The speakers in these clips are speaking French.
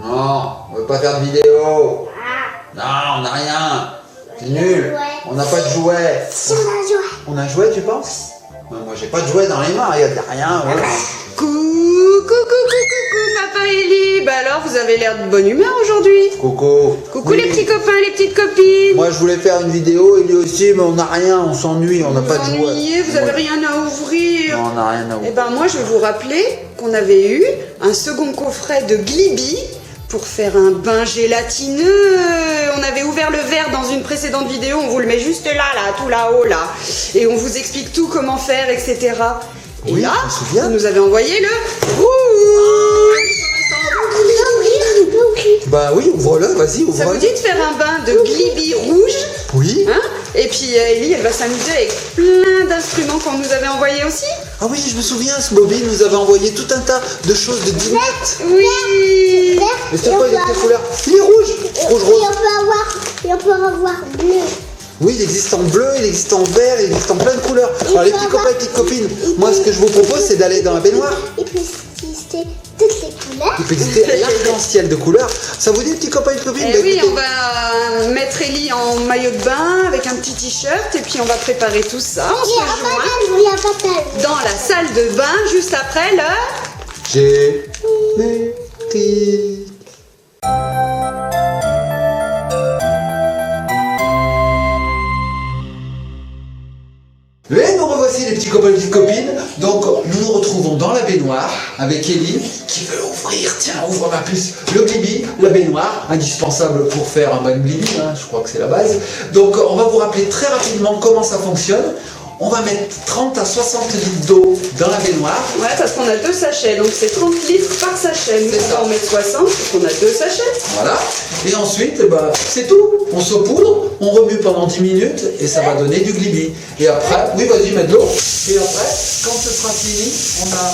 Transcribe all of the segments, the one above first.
Non, on veut pas faire de vidéo. Non, on n'a rien. C'est nul. On n'a pas de jouet. Si on a un jouet. On a un jouet, tu penses? Moi, j'ai pas de jouet dans les mains, regarde, y a rien. Ouais. Coucou, papa Eli. Bah alors, vous avez l'air de bonne humeur aujourd'hui. Coco. Coucou Oui. les petits copains, les petites copines. Moi, je voulais faire une vidéo, et lui aussi, mais on n'a rien, on s'ennuie, on n'a pas de jouet. Ennuyez, vous avez rien à ouvrir. Non, on n'a rien à Eh ouvrir. ben moi, je vais vous rappeler qu'on avait eu un second coffret de Glibi pour faire un bain gélatineux. On avait ouvert le verre dans une précédente vidéo, on vous le met juste là, tout là-haut, là. Et on vous explique tout, comment faire, etc. Et Oui, là, je me souviens. vous nous avez envoyé le rouge. Bah oui, ouvre-le, vas-y, Ça vous ouvre-le. dit de faire un bain de Glibi rouge, Oui. hein? Et puis Ellie, elle va s'amuser avec plein d'instruments qu'on nous avait envoyés aussi. Ah oui, je me souviens, ce Bobby nous avait envoyé tout un tas de choses de dynamite. Oui. Mais c'est quoi, il y a quelle couleur? Il est rouge. Rouge, Et rose. on peut avoir bleu. Oui, il existe en bleu, il existe en vert, il existe en plein de couleurs. Alors les petits copains et petites copines, moi ce que je vous propose c'est d'aller dans la baignoire. Il peut exister toutes les couleurs. Il peut exister l'arc-en-ciel de couleurs. Ça vous dit petits copains et copines? Eh oui, on va mettre Ellie en maillot de bain avec un petit t-shirt et puis on va préparer tout ça. On se Il y a rejoint pas de dans la salle de bain juste après le... Générique. Et nous revoici les petits copains et petites copines. Donc nous nous retrouvons dans la baignoire avec Ellie qui veut ouvrir, tiens ouvre ma puce, le Glibi, la baignoire, indispensable pour faire un bain de Glibi, hein, je crois que c'est la base. Donc on va vous rappeler très rapidement comment ça fonctionne. On va mettre 30 à 60 litres d'eau dans la baignoire. Ouais, parce qu'on a 2 sachets, donc c'est 30 litres par sachet. Nous, C'est ça. on va en mettre 60 parce qu'on a 2 sachets. Voilà. Et ensuite, bah, c'est tout. On saupoudre, on remue pendant 10 minutes et ça va donner du Glibi. Et après, oui, vas-y, mets de l'eau. Et après, quand ce sera fini, on a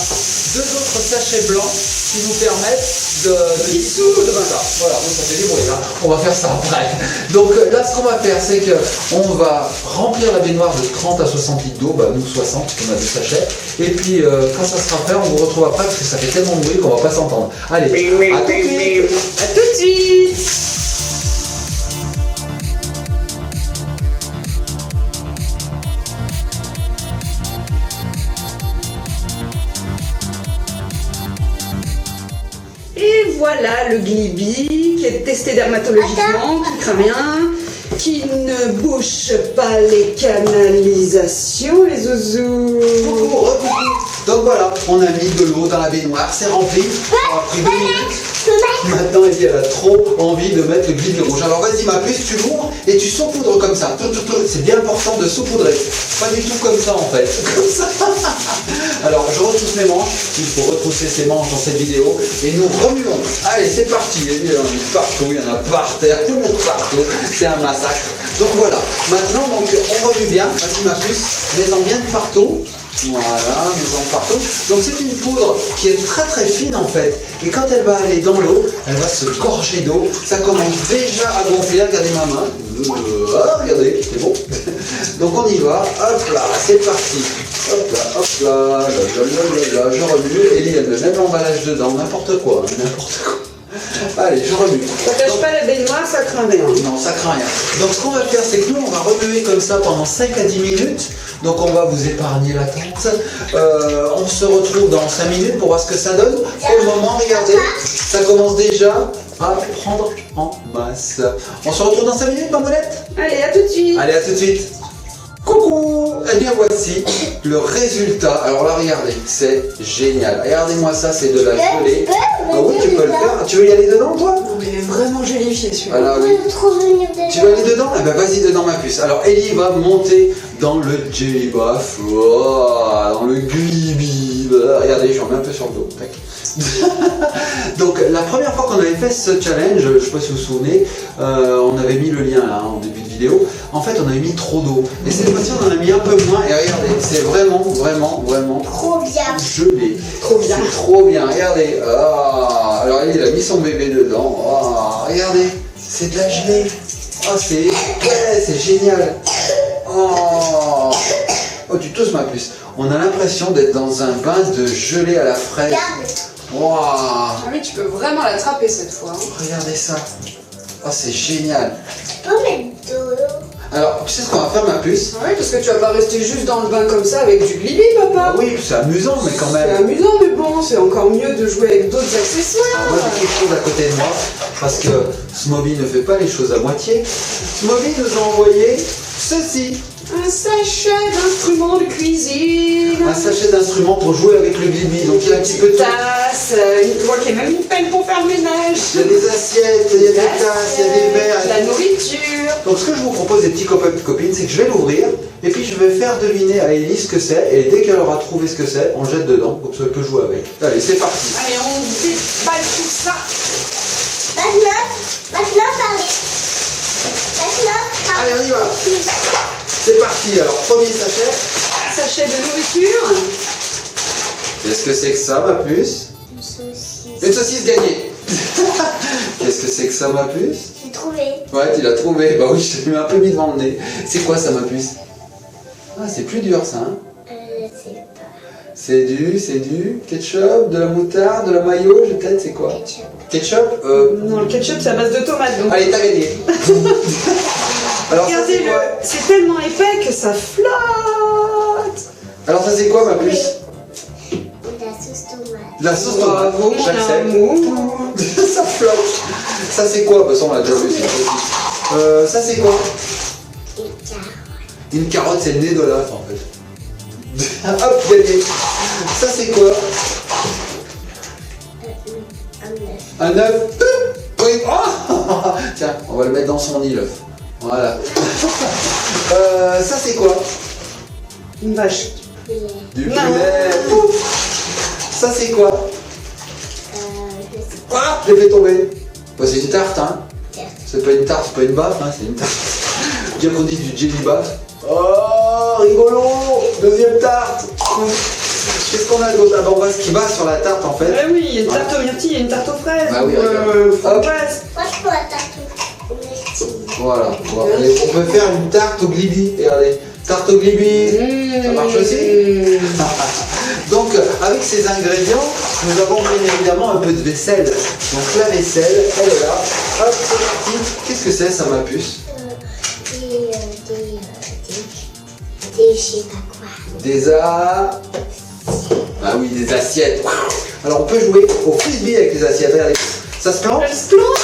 2 autres sachets blancs qui nous permettent de dissoudre ça. Voilà, oui, ça fait du bruit. Hein. On va faire ça après. Donc là, ce qu'on va faire, c'est qu'on va remplir la baignoire de 30 à 60 litres d'eau. Bah, nous, 60, on a 2 sachets. Et puis, quand ça sera fait, on vous retrouve après parce que ça fait tellement de bruit qu'on va pas s'entendre. Allez, à tout de suite. À tout de suite. Et voilà le Glibi qui est testé dermatologiquement, qui craint rien, qui ne bouche pas les canalisations, les zouzous. Coucou, recoucou. Donc voilà, on a mis de l'eau dans la baignoire, c'est rempli. Ça a pris 2 minutes. Maintenant, elle a trop envie de mettre le Glibi rouge. Alors vas-y, ma puce, tu l'ouvres et tu saupoudres comme ça. C'est bien important de saupoudrer. Pas du tout comme ça en fait. Comme ça. Alors, je retrousse mes manches. Il faut retrousser ses manches dans cette vidéo. Et nous remuons. Allez, c'est parti. Il y en a partout, il y en a par terre, tout le monde partout. C'est un massacre. Donc voilà. Maintenant, donc, on remue bien. Vas-y, ma puce, mets-en bien de partout. Voilà, mets-en partout. Donc c'est une poudre qui est très très fine en fait. Et quand elle va aller dans l'eau, elle va se gorger d'eau. Ça commence déjà à gonfler. Regardez ma main. Ah, regardez, c'est bon. Donc on y va. Hop là, c'est parti. Hop là, je remue. Ellie, elle met même l'emballage dedans, n'importe quoi, hein, n'importe quoi. Allez, je remue. Ça cache pas la baignoire, ça craint rien. Non, ça craint rien. Donc ce qu'on va faire, c'est que nous, on va remuer comme ça pendant 5 à 10 minutes. Donc on va vous épargner l'attente. On se retrouve dans 5 minutes pour voir ce que ça donne. Pour le moment, regardez, ça commence déjà à prendre en masse. On se retrouve dans 5 minutes, mamounette? Allez, à tout de suite. Allez, à tout de suite. Coucou. Eh bien voici le résultat. Alors là, regardez, c'est génial. Regardez-moi ça, c'est de la gelée. Ah oui, tu peux le faire. Tu veux y aller dedans, toi? Non, mais il est vraiment gélifié celui-là. Voilà, oui. On peut trop venir dedans. Tu veux aller dedans? Eh ben vas-y dedans ma puce. Alors Ellie va monter dans le jelly bath. Wow, dans le Glibi. Regardez, je remets un peu sur le dos. Tac. Donc la première fois qu'on avait fait ce challenge, je ne sais pas si vous vous souvenez, on avait mis le lien là en début de vidéo. En fait on avait mis trop d'eau. Et cette fois-ci on en a mis un peu moins. Et regardez, c'est vraiment Trop bien. gelé. Trop bien. C'est trop bien. Regardez. Ah, alors il a mis son bébé dedans. Ah, regardez, c'est de la gelée. Oh, c'est génial. Oh, tu tousses ma puce. On a l'impression d'être dans un bain de gelée à la fraise. Waouh. Ah oui, tu peux vraiment l'attraper cette fois. Hein. Regardez ça. Oh, c'est génial. Tu peux mettre de l'eau. Alors, tu sais ce qu'on va faire, ma puce? Oui, parce que tu vas pas rester juste dans le bain comme ça avec du glibi, papa. Oui, c'est amusant, mais quand C'est même. amusant, mais bon, c'est encore mieux de jouer avec d'autres accessoires. Alors, moi, j'ai quelque chose à côté de moi, parce que Smoby ne fait pas les choses à moitié. Smoby nous a envoyé ceci. Un sachet d'instruments de cuisine. Un sachet d'instruments pour jouer avec le glibi. Donc, il y a un petit peu de tout. tasse, je vois qu'il y a même une pelle pour faire le ménage. Il y a des assiettes, il y a des tasses, il y a des verres. De la nourriture. Donc ce que je vous propose, les petits copains et petites copines, c'est que je vais l'ouvrir et puis je vais faire deviner à Ellie ce que c'est, et dès qu'elle aura trouvé ce que c'est, on le jette dedans, comme ça elle peut jouer avec. Allez, c'est parti. Allez, on déballe tout ça. Maintenant, parlez. Allez, on y va. C'est parti, alors premier sachet. Un sachet de nourriture. Qu'est-ce que c'est que ça, ma puce? Une saucisse. Une saucisse gagnée. Qu'est-ce que c'est que ça, ma puce? J'ai trouvé. Ouais, tu l'as trouvé. Bah oui, je t'ai un peu mis devant le nez. C'est quoi ça, ma puce? Ah, c'est plus dur ça, hein? C'est pas. C'est du ketchup, de la moutarde, de la mayo, peut-être, c'est quoi? Ketchup. Ketchup Non, le ketchup, c'est à base de tomates. Donc. Allez, t'as gagné. Alors, ça, c'est Regardez-le, quoi? c'est tellement épais que ça flotte. Alors, ça, c'est quoi, ma puce? La sauce tomate. La sauce tomate. Bravo, mon J'accepte. amour. Ça flotte. Ça, c'est quoi? De toute façon, on l'a déjà vu, c'est aussi. Ça, c'est quoi? Une carotte. Une carotte, c'est le nez d'Olaf, en fait. Hop, gagné. Ça, c'est quoi? Un œuf. Un œuf. Oui. Oh tiens, on va le mettre dans son nid, l'œuf. Voilà. Ça, c'est quoi? Une vache. Poulet. Du Non. poulet. Ça, c'est quoi? Je sais Ah, je l'ai fait tomber. Bah, c'est une tarte, hein. pas. C'est pas une tarte, c'est pas une baffe, hein, c'est une tarte. Bien qu'on dit du jelly baff. Oh, rigolo. Deuxième tarte. Qu'est-ce qu'on a d'autre? Ah, bah, on voit ce qui va sur la tarte, en fait. Ah oui, il y a une tarte aux myrtilles, il y a une tarte aux fraises. Bah oui, ou, regarde. framboise. Moi, je peux la tarte aux myrtilles. Voilà. Et on peut faire une tarte au glibi. Regardez. Tarte au glibi. Ça marche aussi. Donc, avec ces ingrédients, nous avons bien évidemment un peu de vaisselle. Donc, la vaisselle, elle est là. Hop, c'est parti. Qu'est-ce que c'est, ça, ma puce? Des je sais pas quoi. Des Ah oui, des assiettes. Alors, on peut jouer au frisbee avec les assiettes. Regardez. Ça se plante? Elle se plante.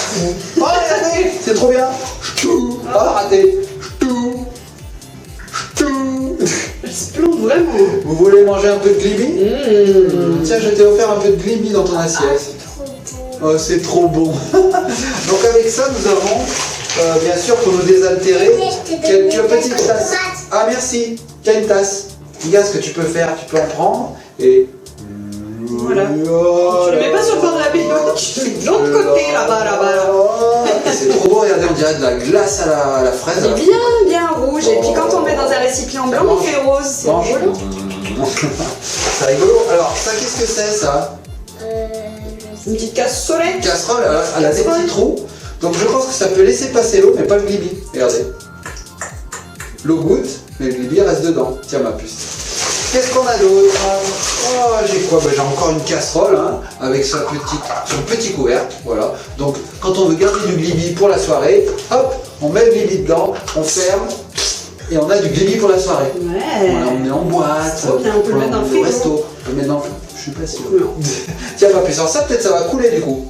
Oh, regardez, c'est trop bien. Ah, raté. Elle se plante vraiment. Vous voulez manger un peu de glibi? Tiens, je t'ai offert un peu de glibi dans ton assiette. C'est trop beau. Oh, c'est trop bon. Donc avec ça, nous avons, bien sûr, pour nous désaltérer, quelques petites tasses. Ah, merci. Tiens, une tasse. Regarde ce que tu peux faire. Tu peux en prendre et... Voilà. Oh, Tu le mets pas sur le bord de la baignoire, tu le mets de l'autre côté, là-bas. Oh, c'est trop beau. Regardez, on dirait de la glace à la fraise. C'est bien rouge. Et puis quand on le met dans un récipient blanc, il fait rose. C'est Mange. rigolo. C'est rigolo. Alors, ça, qu'est-ce que c'est, ça? Une petite cassolette. Casserole, elle a des petits trous. Donc je pense que ça peut laisser passer l'eau, mais pas le glibi. Regardez. L'eau goutte, mais le glibi reste dedans. Tiens, ma puce. Qu'est-ce qu'on a d'autre? Oh, j'ai quoi? J'ai encore une casserole, hein, avec son petit couvercle. Voilà. Donc quand on veut garder du glibi pour la soirée, hop, on met le glibi dedans, on ferme, et on a du glibi pour la soirée. Ouais. Voilà, on met en boîte, Trop bien, on peut le mettre dans le au frigo. resto. On peut le mettre dans le... Je suis pas sûr. Non. Tiens, ma puce. Alors ça, peut-être ça va couler du coup.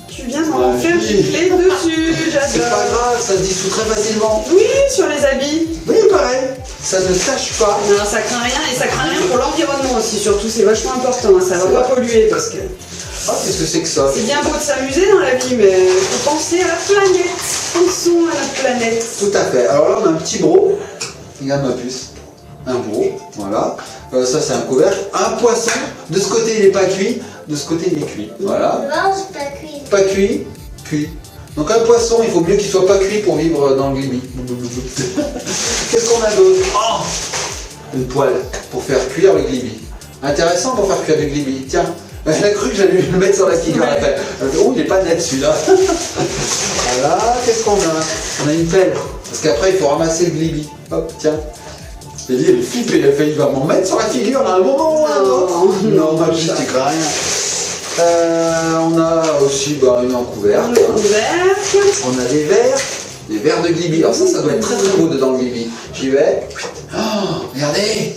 Tu viens d'en faire gifler dessus, C'est pas j'adore. grave, ça se dissout très facilement. Oui, sur les habits. Oui, pareil, ça ne tâche pas. Non, ça craint rien et ça craint rien pour l'environnement aussi, surtout, c'est vachement important, hein, ça va pas polluer parce que Ah, qu'est-ce que c'est que ça? c'est bien beau de s'amuser dans la vie, mais il faut penser à la planète. Pensons à la planète. Tout à fait. Alors là, on a un petit bro. Regarde ma puce. Un bro, voilà. Ça, c'est un couvercle. Un poisson. De ce côté, il n'est pas cuit. De ce côté, il est cuit. Voilà. Non, c'est pas cuit. Pas cuit, cuit. Donc un poisson, il faut mieux qu'il soit pas cuit pour vivre dans le glibi. Qu'est-ce qu'on a d'autre? Oh, une poêle pour faire cuire le glibi. Intéressant pour faire cuire du glibi. Tiens, elle a cru que j'allais le mettre sur la figure après. Oh, il est pas net celui-là. Voilà, qu'est-ce qu'on a? On a une pelle. Parce qu'après, il faut ramasser le glibi. Hop, tiens. Ellie, elle est flippée, elle fait, il va m'en mettre sur la figure à un moment ou à un autre. Non, ma puce, tu crains rien. On a aussi une encouverte. On a des verres de Glibi. Alors ça doit être très très beau dedans le Glibi. J'y vais. Oh, regardez.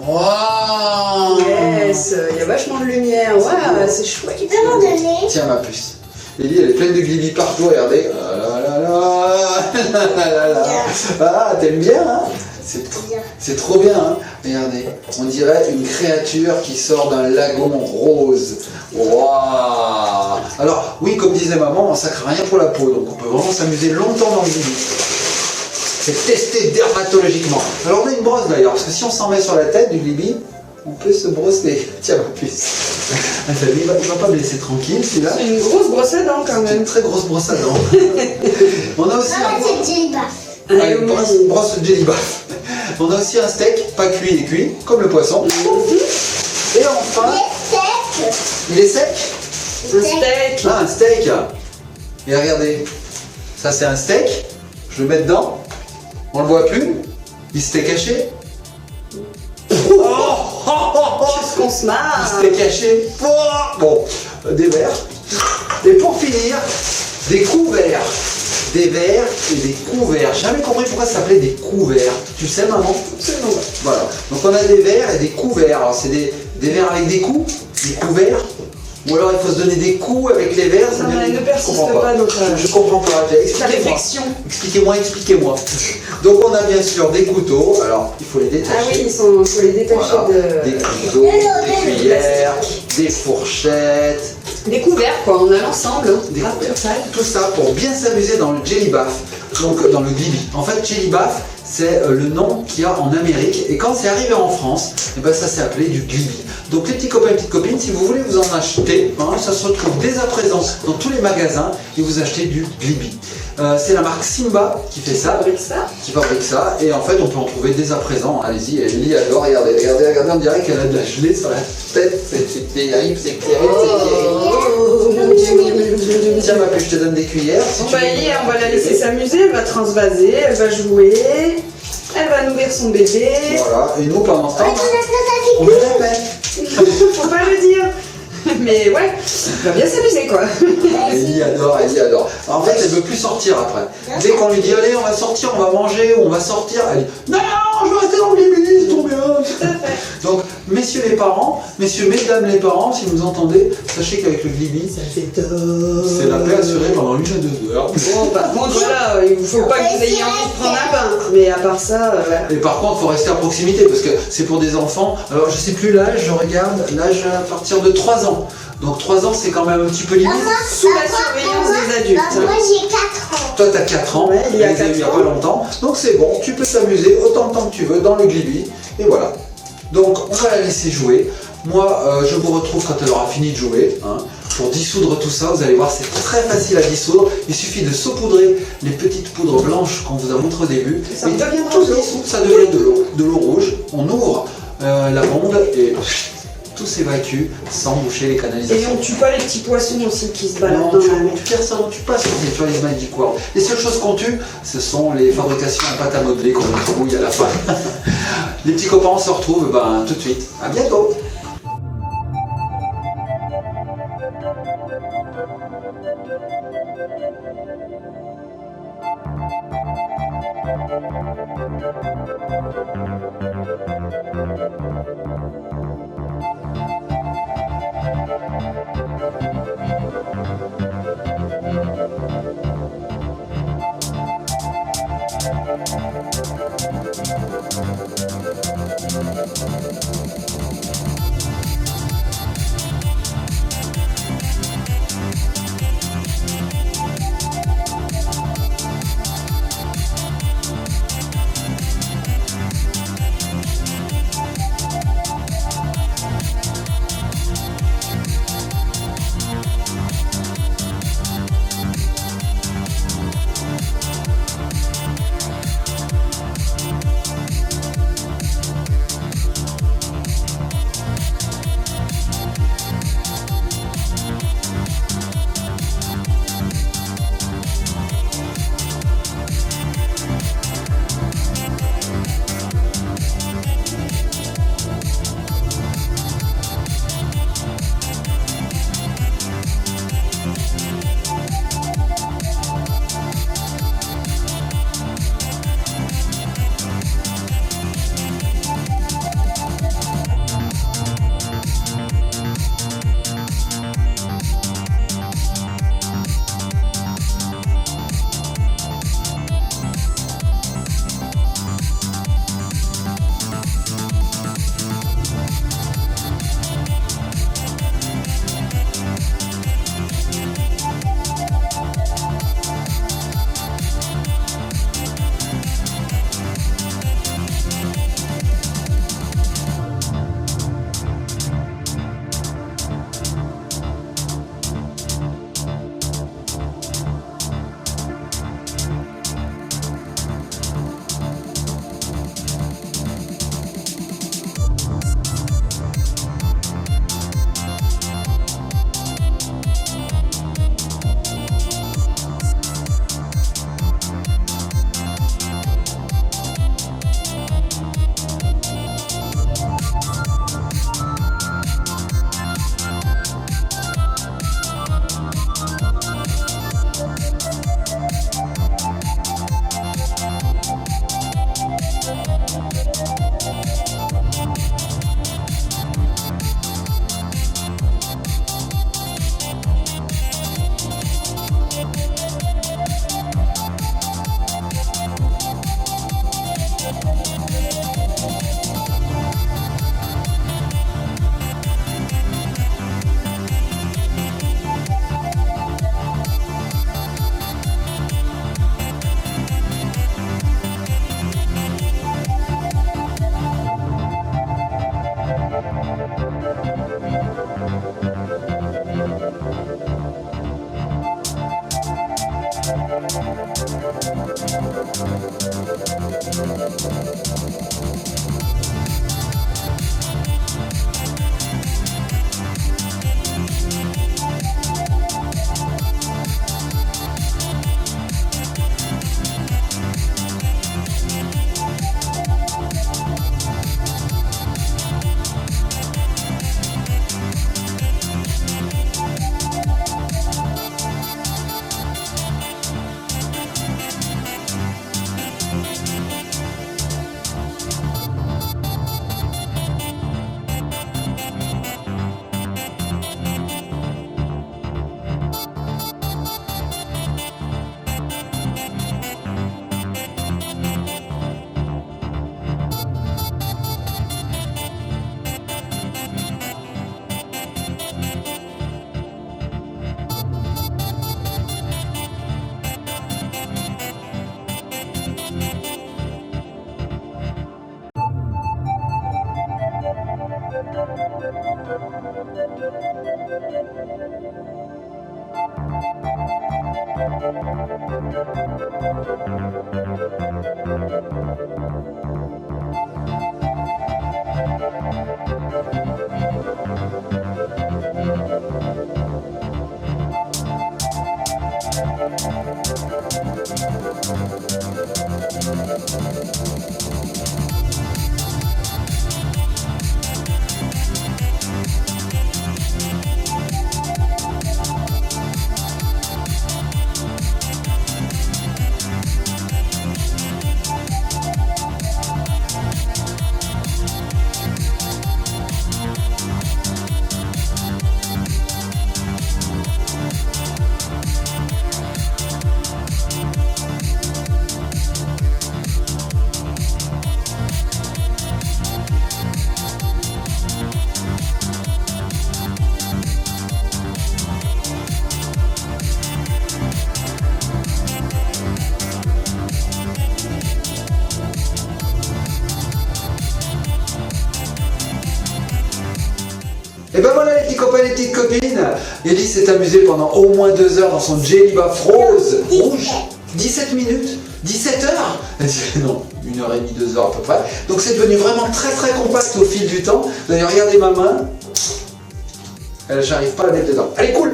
Waouh. Yes, il y a vachement de lumière. Ouais, c'est chouette. Tu peux m'en donner? Tiens ma puce. Ellie, elle est pleine de Glibi partout, regardez. Ah là là là, là là là. Ah, t'aimes bien, hein? C'est trop bien, hein? Regardez, on dirait une créature qui sort d'un lagon rose. Waouh! Alors, oui, comme disait maman, ça craint rien pour la peau, donc on peut vraiment s'amuser longtemps dans le Glibi. C'est testé dermatologiquement. Alors on a une brosse d'ailleurs, parce que si on s'en met sur la tête du Glibi, on peut se brosser. Tiens ma puce. Il va pas me laisser tranquille celui-là. C'est une grosse brosse à dents quand C'est même. une très grosse brosse à dents. On a aussi Ah, c'est Jelly Bath. une brosse de Jelly Bath. On a aussi un steak, pas cuit et cuit, comme le poisson. Et enfin, il est sec. Un steak. Ah, un steak. Et regardez, ça c'est un steak. Je le mets dedans. On le voit plus. Il s'était caché. Qu'est-ce qu'on se marre. Il s'était caché. Bon, des verres. Et pour finir, des couverts. Des verres et des couverts. J'ai jamais compris pourquoi ça s'appelait des couverts. Tu sais, maman? Absolument pas. Voilà. Donc on a des verres et des couverts. Alors c'est des verres avec des coups, des couverts. Ou alors il faut se donner des coups avec les verres. Ça devient- ne je persiste comprends pas, donc, Je comprends pas. La Expliquez-moi. réflexion. Expliquez-moi. Donc on a bien sûr des couteaux. Alors il faut les détacher. Ah oui, il faut les détacher Voilà. de... Des couteaux, des cuillères, des fourchettes. Des couverts quoi, on a l'ensemble. Des Ah, couverts. total. Tout ça pour bien s'amuser dans le Jelly Bath, donc dans le Glibi. En fait, Jelly Bath, c'est le nom qu'il y a en Amérique. Et quand c'est arrivé en France, eh ben, ça s'est appelé du Glibi. Donc les petits copains et petites copines, si vous voulez vous en acheter, ça se retrouve dès à présent dans tous les magasins et vous achetez du Glibi. C'est la marque Simba qui fait ça. Qui fabrique ça, et en fait on peut en trouver dès à présent. Allez-y, Ellie adore, regardez, on dirait qu'elle a de la gelée sur la tête, c'est terrible, c'est terrible, Tiens ma puce, je te donne des cuillères. Si Bon tu bah veux. Ellie, on va la laisser s'amuser, elle va transvaser, elle va jouer, elle va nourrir son bébé. Voilà, et nous pendant ce temps, on On met la peine. Faut pas le dire. Mais ouais, elle va bien s'amuser quoi. Ellie adore. Alors, en fait, elle veut plus sortir après. Dès qu'on lui dit allez, on va sortir, on va manger, ou on va sortir, elle dit non, je veux rester dans le Glibi, c'est trop bien. Donc, messieurs les parents, mesdames les parents, si vous entendez, sachez qu'avec le Glibi, c'est la paix assurée pendant 1 à 2 heures. Bon par contre voilà, il faut pas que vous ayez envie de prendre un bain. Mais à part ça, Et par contre, il faut rester à proximité parce que c'est pour des enfants. Alors, je sais plus l'âge, je regarde, l'âge à partir de 3 ans. Donc 3 ans, c'est quand même un petit peu limite. sous la surveillance des adultes. Moi j'ai 4 ans. Toi, t'as 4 ans, Ouais, il y a elle les a eu 4 il y a ans. pas longtemps. Donc c'est bon, tu peux t'amuser autant de temps que tu veux dans le Glibi. Et voilà. Donc on va la laisser jouer. Moi, je vous retrouve quand elle aura fini de jouer. Pour dissoudre tout ça, vous allez voir, c'est très facile à dissoudre. Il suffit de saupoudrer les petites poudres blanches qu'on vous a montré au début. Ça Et devient tout de l'eau. dissout, ça devient de l'eau rouge. On ouvre la bonde et tout s'évacue sans boucher les Et canalisations. on tue pas les petits poissons aussi qui se baladent Non, dans la mer. personne ne tue pas sur les Magic World. Les seules choses qu'on tue, ce sont les fabrications en pâte à modeler qu'on trouve à la fin. Les petits copains, on se retrouve tout de suite. À bientôt. Et ben voilà les petits copains et les petites copines, Ellie s'est amusée pendant au moins 2 heures dans son Jelly Bath rose rouge. 17 minutes, 17 heures. Non, 1h30, 2 heures à peu près. Donc c'est devenu vraiment très très compact au fil du temps. D'ailleurs regardez ma main, j'arrive pas à la mettre dedans. Elle est cool.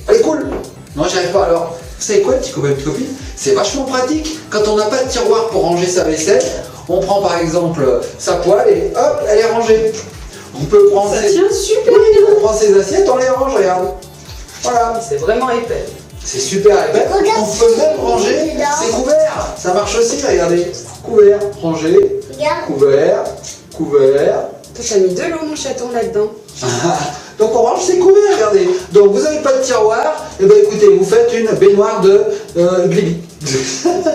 Elle est cool. Non, j'y arrive pas. Alors, vous savez quoi, les petits copains et les petites copines, c'est vachement pratique. Quand on n'a pas de tiroir pour ranger sa vaisselle, on prend par exemple sa poêle et hop, elle est rangée. On peut prendre Ça tient super bien. On prend ses assiettes, on les range, regarde. Voilà. C'est vraiment épais. C'est super épais. On peut même ranger ses couverts. Ça marche aussi, regardez. Couvert, rangé, Regarde. couvert, couvert. Toi, t'as mis de l'eau, mon chaton, là-dedans. Donc on range ses couverts, regardez. Donc vous n'avez pas de tiroir, et ben écoutez, vous faites une baignoire de Glibi.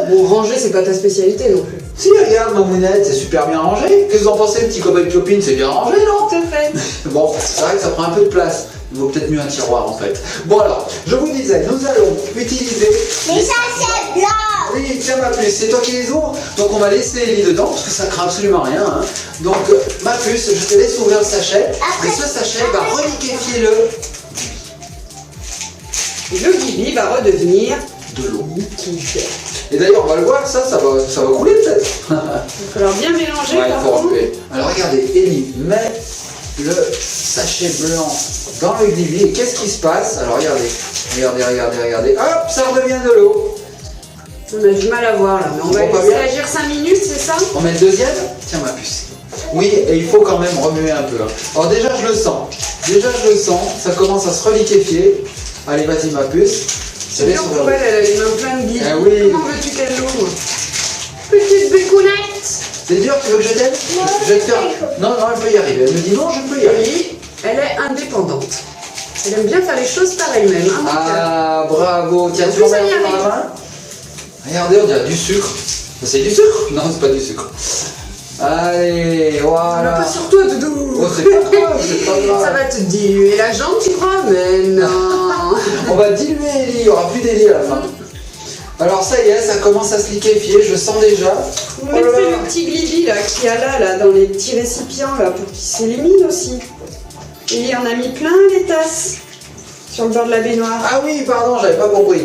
Bon, ranger, c'est pas ta spécialité non plus. Si, regarde ma mounette, c'est super bien rangé. Qu'est-ce que vous en pensez, petit copain et copine, c'est bien rangé, non? Tout à fait. Bon, c'est vrai que ça prend un peu de place. Il vaut peut-être mieux un tiroir en fait. Bon alors, je vous disais, nous allons utiliser... Mais ça c'est blanc. Oui, tiens ma puce, c'est toi qui les ouvres. Donc on va laisser Ellie dedans, parce que ça craint absolument rien. Hein. Donc ma puce, je te laisse ouvrir le sachet. Après- et ce sachet va reliquéfier le... Et le Glibi va redevenir de l'eau. liquide. Et d'ailleurs, on va le voir, ça va couler peut-être. Il va falloir bien mélanger. Ouais, il par faut contre. remuer. Alors regardez, Ellie met le sachet blanc dans le Glibi. Et qu'est-ce qui se passe? Alors regardez. Hop, ça redevient de l'eau. On a du mal à voir là, mais on va voit pas laisser bien agir 5 minutes, c'est ça? On met le deuxième? Tiens ma puce. Oui, et il faut quand même remuer un peu. Hein. Alors déjà, je le sens. Ça commence à se reliquéfier. Allez, vas-y ma puce. C'est bien pour elle, elle a les mains pleines de Glibi. Ah oui. Comment veux-tu qu'elle l'ouvre? Petite bécounette. C'est dur, tu veux que je t'aide? Je vais te faire... Non, elle peut y arriver. Elle me dit non, je peux y arriver. Ellie, elle est indépendante. Elle aime bien faire les choses par elle-même. Hein, Ah, bravo. Tiens, En tu plus, m'en mets elle y dans la arrive. main. Regardez, on dirait du sucre. C'est du sucre? Non, c'est pas du sucre. Allez, On voilà. pas sur toi, Doudou. Oh, c'est pas grave, c'est pas grave. Ça va te diluer la jambe, tu crois? Mais non. On va diluer Ellie, il n'y aura plus d'Ellie à la fin. Alors ça y est, ça commence à se liquéfier, je sens déjà. Vous Oh là mettez là. le petit Glibi là, qu'il y a là, dans les petits récipients là, pour qu'il s'élimine aussi. Et on a mis plein les tasses. sur le bord de la baignoire. Ah oui, pardon, j'avais pas compris.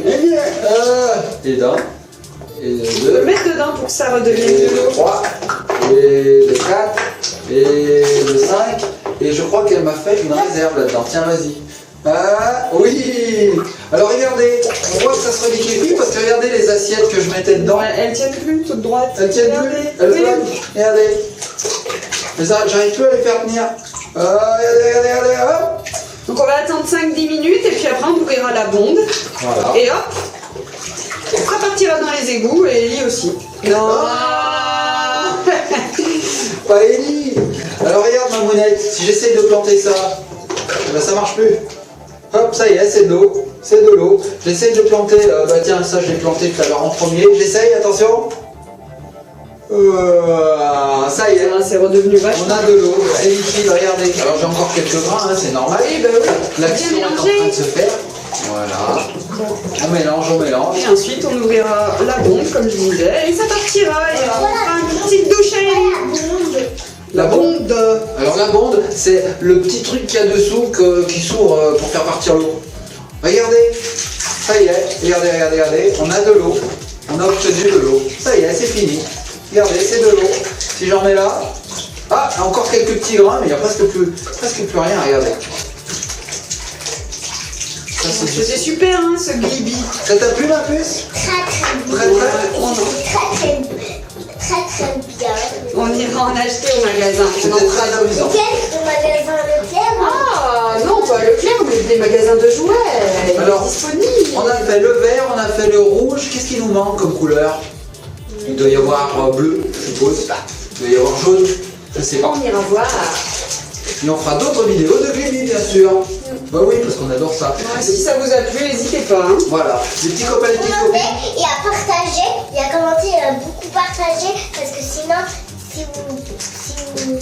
Et d'un, et de Tu peux le deux, mettre dedans pour que ça et redevienne de de l'eau. trois, et de quatre, et de cinq. Et je crois qu'elle m'a fait une réserve là-dedans. Tiens, vas-y. Ah oui. Alors regardez, on voit que ça se reliquifie parce que regardez les assiettes que je mettais dedans. Elles tiennent plus, toutes droites. Elles tiennent plus. Regardez. Elles Oui. flottent. Regardez. Mais ça, j'arrive plus à les faire tenir. Regardez, hop. Donc on va attendre 5-10 minutes et puis après on ouvrira la bonde. Voilà. Et hop, ça partira dans les égouts et Ellie aussi. Non. Pas Ellie. Alors regarde ma mounette, si j'essaye de planter ça, ben ça marche plus. Hop, ça y est, c'est de l'eau. C'est de l'eau. J'essaye de planter, bah tiens, ça je l'ai planté tout à l'heure en premier. J'essaye, attention. Ça y est. Ah, c'est redevenu vache. On a de l'eau, c'est liquide, regardez. Alors j'ai encore quelques grains, hein, c'est normal. Oui, bah oui. L'action Bien est en mélangé. train de se faire. Voilà. On mélange, on mélange. Et ensuite on ouvrira la bonde comme je disais et ça partira. Et on fera une petite douche à Ellie. La bonde. Alors la bonde, c'est le petit truc qu'il y a dessous qui s'ouvre pour faire partir l'eau. Regardez, ça y est, regardez, on a de l'eau. On a obtenu de l'eau. Ça y est, c'est fini. Regardez, c'est de l'eau. Si j'en mets là, ah, encore quelques petits grains, mais il n'y a presque plus rien, regardez. Ça, c'est C'était super hein, ce glibi. Ça t'a plu ma puce? Très bien. On ira en acheter au magasin. On en C'était fera très d'autres. amusant. Quel magasin Leclerc? Ah non, pas Leclerc, mais des magasins de jouets. Alors, disponibles. On a fait le vert, on a fait le rouge. Qu'est-ce qui nous manque comme couleur? Il doit y avoir bleu, je suppose. Il doit y avoir jaune, je sais pas. On ira voir. Et on fera d'autres vidéos de Glibi, bien sûr. Bah oui, parce qu'on adore ça. Ouais, si ça vous a plu, n'hésitez pas. Hein. Voilà, les petits copains, les petites Commenter copines. et à partager et à commenter et à beaucoup partager parce que sinon si vous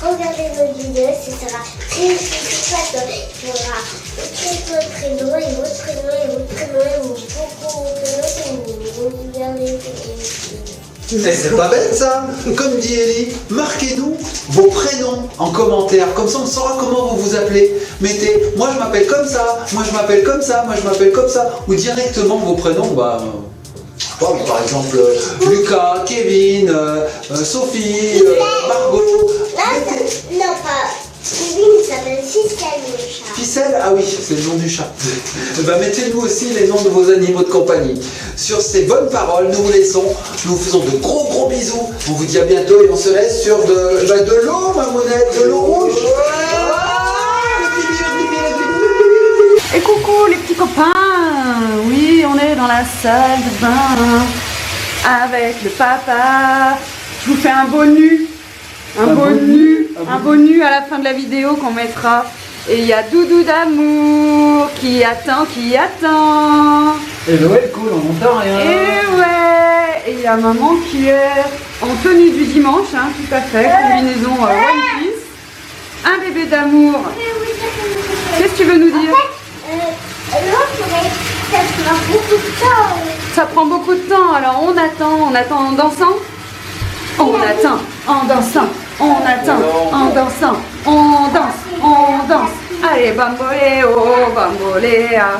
regardez notre vidéo ce sera très chouette. Il faudra écrire votre prénom et votre prénom et votre prénom et beaucoup de prénoms si vous regardez. Eh, c'est pas bête ça. Comme dit Ellie, marquez-nous vos prénoms en commentaire. Comme ça on saura comment vous vous appelez. Mettez, moi je m'appelle comme ça, moi je m'appelle comme ça, moi je m'appelle comme ça. Ou directement vos prénoms, bah... par exemple, Lucas, Kevin, Sophie, Margot. Non, pas. Kevin, il s'appelle Ficelle le chat. Ficelle, ah oui, c'est le nom du chat. Eh ben, mettez-nous aussi les noms de vos animaux de compagnie. Sur ces bonnes paroles, nous vous laissons. Nous vous faisons de gros bisous. On vous dit à bientôt et on se laisse sur de l'eau, ma monette, de l'eau rouge. Et coucou les petits copains. Oui, on est dans la salle de bain avec le papa. Je vous fais un beau nu. Un beau nu à la fin de la vidéo qu'on mettra. Et il y a Doudou d'amour qui attend. Et Noël cool, on n'entend rien. Et ouais. Et il y a maman qui est en tenue du dimanche, hein, tout à fait. Combinaison One Piece. Un bébé d'amour. Qu'est-ce que tu veux nous dire? Ça prend beaucoup de temps. Ça prend beaucoup de temps, alors on attend en dansant. On attend en dansant, on attend en dansant, on danse. Allez, bamboleo, bambolea.